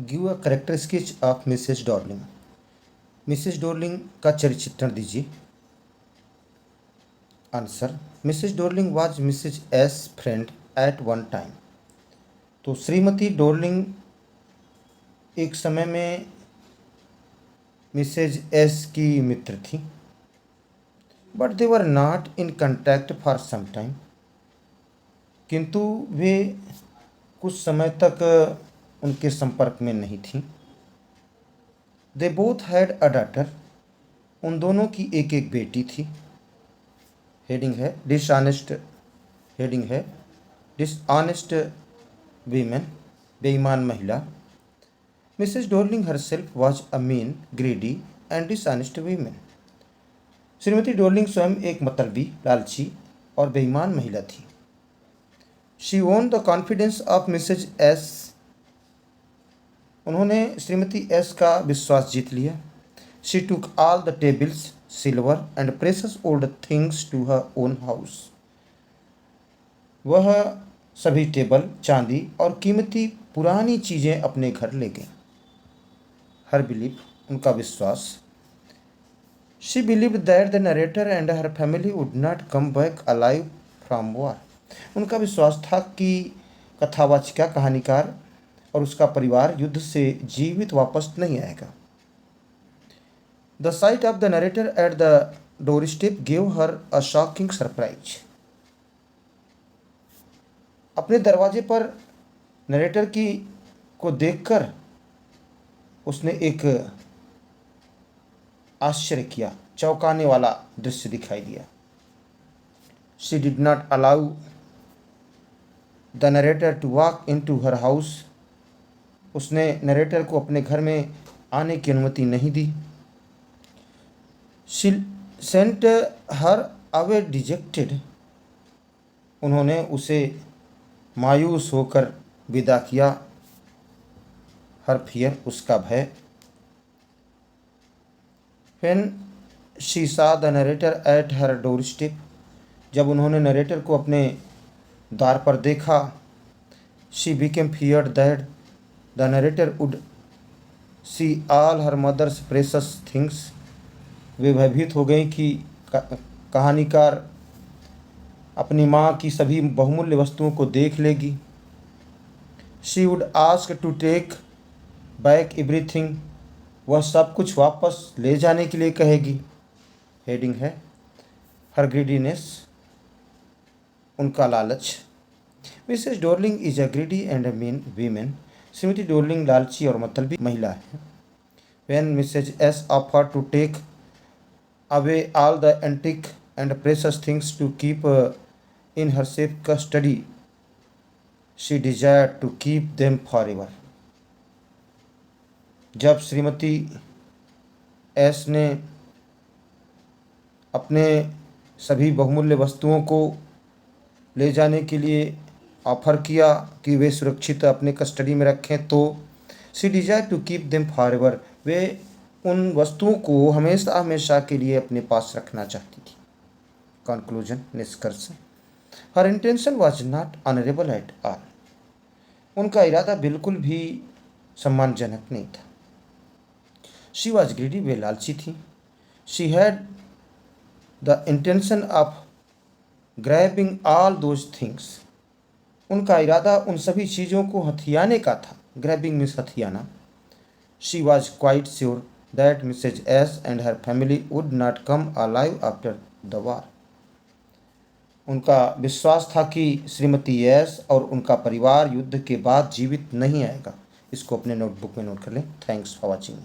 Give a character sketch of Mrs Darling. Mrs Darling का चरित्र चित्रण दीजिए। Answer, Mrs Darling was Mrs S friend at one time. तो Shrimati Darling एक समय में मिसेज एस की मित्र थी, but they were not in contact for some time. किंतु वे कुछ समय तक उनके संपर्क में नहीं थी। They both had a daughter. उन दोनों की एक एक बेटी थी। हेडिंग है डिसऑनेस्ट। हेडिंग है डिसऑनेस्ट वीमेन, बेईमान महिला। Mrs Darling herself was a mean, greedy and dishonest women. श्रीमती डॉर्लिंग स्वयं एक मतलबी, लालची और बेईमान महिला थी। She won the confidence of Mrs S. उन्होंने श्रीमती एस का विश्वास जीत लिया। She took all the tables, silver and precious old things to her own house. वह सभी टेबल, चांदी और कीमती पुरानी चीज़ें अपने घर ले गई। हर बिलीव, उनका विश्वास। She believe that the narrator and her family would not come back alive from war. उनका विश्वास था कि कथावाचिका, कहानीकार और उसका परिवार युद्ध से जीवित वापस नहीं आएगा। The site of the narrator at the door step gave her a shocking surprise. अपने दरवाजे पर नरेटर की को देखकर उसने एक आश्चर्य किया, चौंकाने वाला दृश्य दिखाई दिया। She did not allow the narrator to walk in to her house. उसने नरेटर को अपने घर में आने की अनुमति नहीं दी। She sent her away dejected. उन्होंने उसे मायूस होकर विदा किया। हर फियर, उसका भय। When she saw the narrator at her doorstep, जब उन्होंने नरेटर को अपने द्वार पर देखा, she became feared that the narrator would see all her mother's precious things। वे भयभीत हो गई कि कहानीकार अपनी माँ की सभी बहुमूल्य वस्तुओं को देख लेगी। She would ask to take back everything। वह सब कुछ वापस ले जाने के लिए कहेगी। हेडिंग है हर ग्रीडीनेस, उनका लालच। Mrs Darling is a greedy and a mean women. श्रीमती डॉर्लिंग लालची और मतलबी महिला है। When Mrs S offer to take away all the antique and precious things to keep in her safe custody, she desire to keep them forever. जब श्रीमती S ने अपने सभी बहुमूल्य वस्तुओं को ले जाने के लिए ऑफ़र किया कि वे सुरक्षित अपने कस्टडी में रखें, तो she desire to keep them forever. वे उन वस्तुओं को हमेशा हमेशा के लिए अपने पास रखना चाहती थी। कंक्लूजन, निष्कर्ष। Her intention was not honourable at all. उनका इरादा बिल्कुल भी सम्मानजनक नहीं था। शी वॉज ग्रीडी, वे लालची थी। She had the intention of grabbing all those things. उनका इरादा उन सभी चीज़ों को हथियाने का था। ग्रैबिंग मीन्स हथियाना। She was quite sure that Mrs S and her family would not come alive after the war. उनका विश्वास था कि श्रीमती एस और उनका परिवार युद्ध के बाद जीवित नहीं आएगा। इसको अपने नोटबुक में नोट कर लें। Thanks for watching.